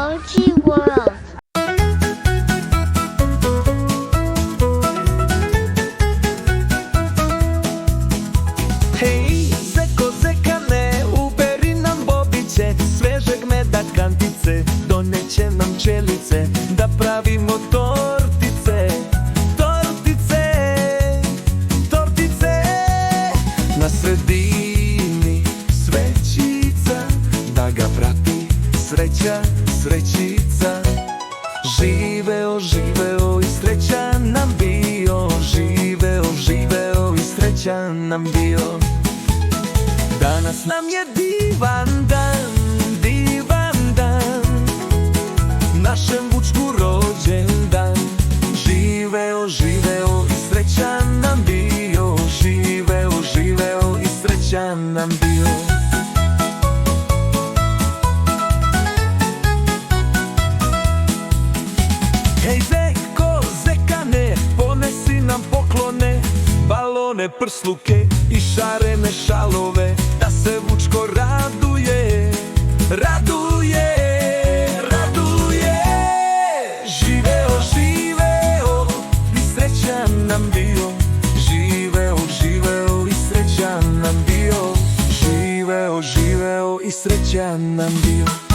OG World. Hej, zeko zekane, uberi nam bobiće, svežeg meda kantice, doneće nam pčelice, da pravimo tortice, tortice, tortice. Na sredini svećica, da ga prati sreća, srećica. Živeo, živeo i srećan nam bio, živeo, živeo i srećan nam bio. Danas nam je divan dan, divan dan, našem Vučku rođen dan. Živeo, živeo i srećan nam bio, živeo, živeo i srećan nam bio. Hej zeko, zekane, ponesi nam poklone, balone, prsluke i šarene šalove, da se Vučko raduje, raduje, raduje. Živeo, živeo i srećan nam bio, živeo, živeo i srećan nam bio, živeo, živeo i srećan nam bio.